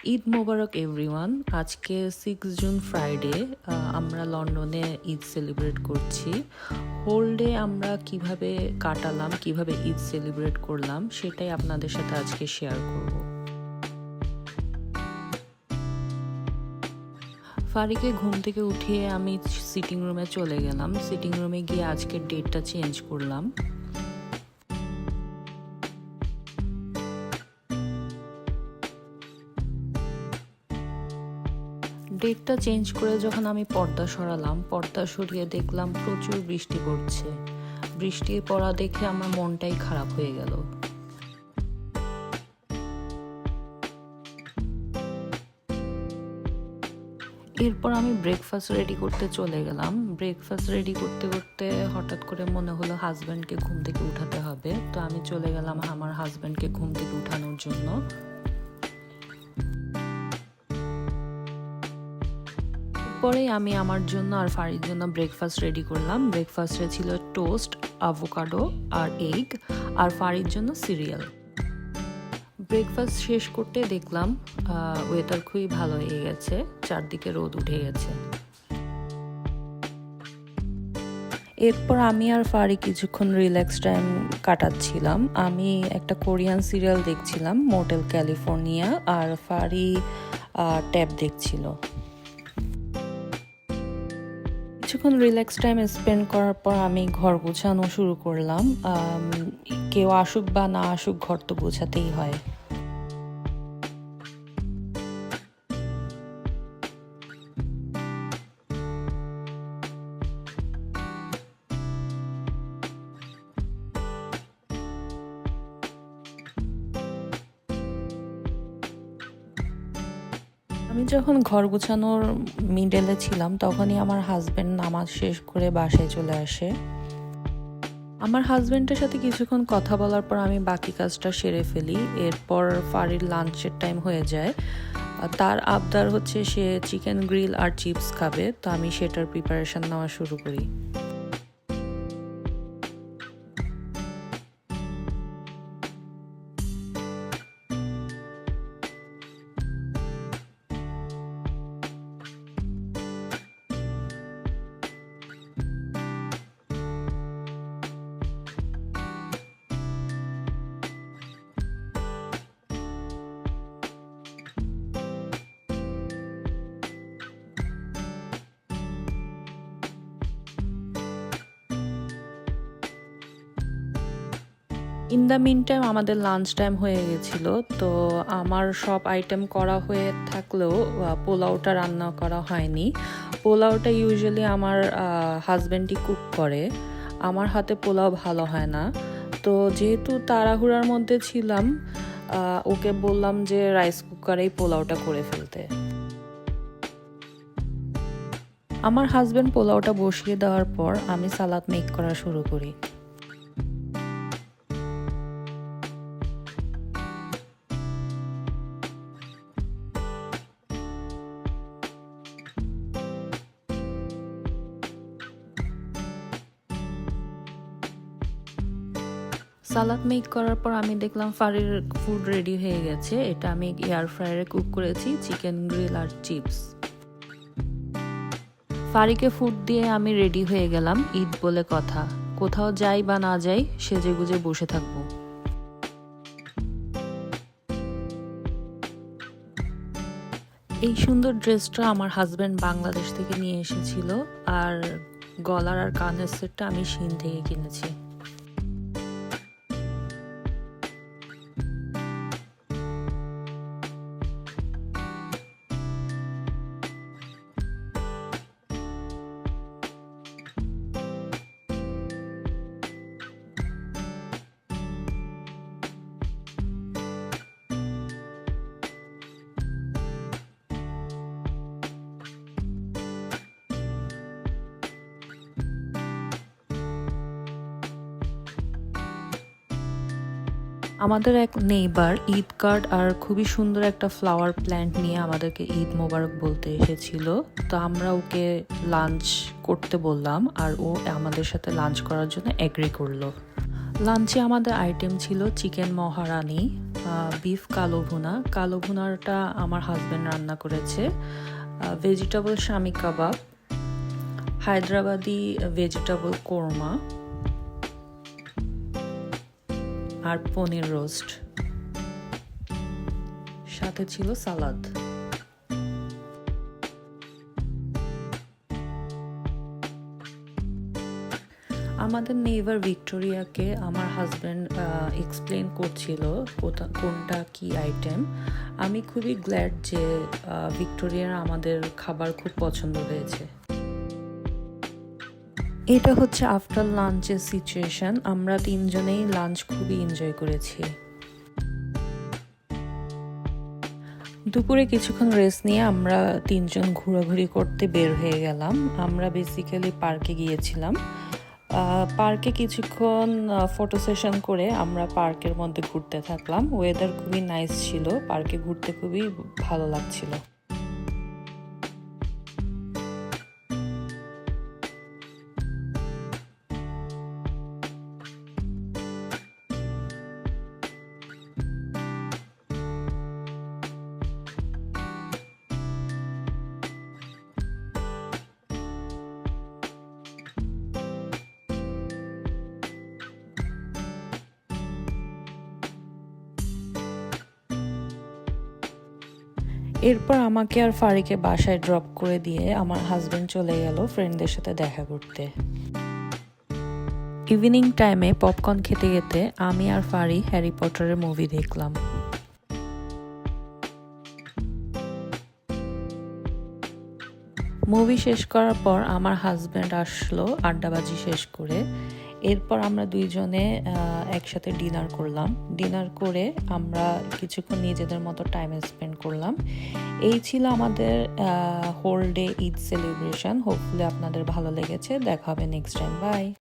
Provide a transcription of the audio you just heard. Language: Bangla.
ঈদ মোবারক এভরিওয়ান। আজকে 6 জুন ফ্রাইডে। আমরা লন্ডনে ঈদ সেলিব্রেট করছি। হোল ডে আমরা কিভাবে কাটালাম, কিভাবে ঈদ সেলিব্রেট করলাম সেটাই আপনাদের সাথে আজকে শেয়ার করব। ফারিকে ঘুম থেকে উঠিয়ে আমি সিটিং রুমে চলে গেলাম। সিটিং রুমে গিয়ে আজকের ডেটটা চেঞ্জ করলাম। ডেটটা চেঞ্জ করে যখন আমি পর্দা সরালাম, পর্দা সরিয়ে দেখলাম প্রচুর বৃষ্টি পড়ছে। বৃষ্টি পড়া দেখে আমার মনটাই খারাপ হয়ে গেল। এরপর আমি ব্রেকফাস্ট রেডি করতে চলে গেলাম। ব্রেকফাস্ট রেডি করতে করতে হঠাৎ করে মনে হলো হাজব্যান্ডকে ঘুম থেকে উঠাতে হবে, তো আমি চলে গেলাম আমার হাজব্যান্ডকে ঘুম থেকে উঠানোর জন্য। পরে আমি আমার জন্য আর ফারির জন্য ব্রেকফাস্ট রেডি করলাম। ব্রেকফাস্টে ছিল টোস্ট, আভোকাডো আর এগ, আর ফারির জন্য সিরিয়াল। ব্রেকফাস্ট শেষ করতে দেখলাম ওয়েদার খুবই ভালো হয়ে গেছে, চারদিকে রোদ উঠে গেছে। এরপর আমি আর ফারি কিছুক্ষণ রিল্যাক্স টাইম কাটাচ্ছিলাম। আমি একটা কোরিয়ান সিরিয়াল দেখছিলাম, মোটেল ক্যালিফোর্নিয়া, আর ফারি ট্যাব দেখছিল। কিছুক্ষণ রিল্যাক্স টাইম স্পেন্ড করার পর আমি ঘর গোছানো শুরু করলাম। কেউ আসুক বা না আসুক, ঘর তো গোছাতেই হয়। আমি যখন ঘর গোছানোর মিডলে ছিলাম তখনই আমার হাজব্যান্ড নামাজ শেষ করে বাসায় চলে আসে। আমার হাজব্যান্ডের সাথে কিছুক্ষণ কথা বলার পর আমি বাকি কাজটা সেরে ফেলি। এরপর ফারির লাঞ্চের টাইম হয়ে যায়। তার আবদার হচ্ছে সে চিকেন গ্রিল আর চিপস খাবে, তো আমি সেটার প্রিপারেশন নেওয়া শুরু করি। ইন দ্য মিন টাইম আমাদের লাঞ্চ টাইম হয়ে গেছিল। তো আমার সব আইটেম করা হয়ে থাকলেও পোলাওটা রান্না করা হয়নি। পোলাওটা ইউজুয়ালি আমার হাজব্যান্ডই কুক করে। আমার হাতে পোলাও ভালো হয় না। তো যেহেতু তাড়াহুড়ার মধ্যে ছিলাম, ওকে বললাম যে রাইস কুকারেই পোলাওটা করে ফেলতে। আমার হাজব্যান্ড পোলাওটা বসিয়ে দেওয়ার পর আমি সালাদ মেক করা শুরু করি। সালাদ মেক করার পর আমি দেখলাম ফারির ফুড রেডি হয়ে গেছে। এটা আমি এয়ার ফ্রায়ারে কুক করেছি, চিকেন গ্রিল আর চিপস। ফারিকে ফুড দিয়ে আমি রেডি হয়ে গেলাম। ঈদ বলে কথা, কোথাও যাই বা না যাই সেজে গুজে বসে থাকবো। এই সুন্দর ড্রেসটা আমার হাজব্যান্ড বাংলাদেশ থেকে নিয়ে এসেছিল, আর গলার আর কানের সেটটা আমি শিন থেকে কিনেছি। আমাদের এক নেইবার ঈদ কার্ড আর খুবই সুন্দর একটা ফ্লাওয়ার প্ল্যান্ট নিয়ে আমাদেরকে ঈদ মোবারক বলতে এসেছিল। তো আমরা ওকে লাঞ্চ করতে বললাম, আর ও আমাদের সাথে লাঞ্চ করার জন্য এগ্রি করলো। লাঞ্চে আমাদের আইটেম ছিল চিকেন মহারানি, বিফ কালো ভুনাটা আমার হাজব্যান্ড রান্না করেছে, ভেজিটেবল শামি কাবাব, হায়দ্রাবাদি ভেজিটেবল কোরমা আর পনির রোস্ট, সাথে ছিল সালাদ। আমাদের নেইবার ভিক্টোরিয়াকে আমার হাজব্যান্ড এক্সপ্লেন করছিল কোনটা কি আইটেম। আমি খুবই গ্ল্যাড যে ভিক্টোরিয়ার আমাদের খাবার খুব পছন্দ হয়েছে। এটা হচ্ছে আফটার লাঞ্চের সিচুয়েশন। আমরা তিনজনেই লাঞ্চ খুবই এনজয় করেছি। দুপুরে কিছুক্ষণ রেস্ট নিয়ে আমরা তিনজন ঘোরাঘুরি করতে বের হয়ে গেলাম। আমরা বেসিক্যালি পার্কে গিয়েছিলাম। পার্কে কিছুক্ষণ ফটো সেশন করে আমরা পার্কের মধ্যে ঘুরতে থাকলাম। ওয়েদার খুবই নাইস ছিল, পার্কে ঘুরতে খুবই ভালো লাগছিল। এরপর আমাকে আর ফারিকে বাসায় ড্রপ করে দিয়ে আমার হাজব্যান্ড চলে গেল ফ্রেন্ডদের সাথে দেখা করতে। ইভিনিং টাইমে পপকর্ন খেতে খেতে আমি আর ফারি হ্যারি পটারের মুভি দেখলাম। মুভি শেষ করার পর আমার হাজব্যান্ড আসলো আড্ডাবাজি শেষ করে। এরপর আমরা দুইজনে একসাথে ডিনার করলাম। ডিনার করে আমরা কিছুক্ষণ নিজেদের মতো টাইম স্পেন্ড করলাম। এই ছিল আমাদের whole day Eid celebration. Hopefully আপনাদের ভালো লেগেছে। দেখা হবে নেক্সট টাইম। বাই।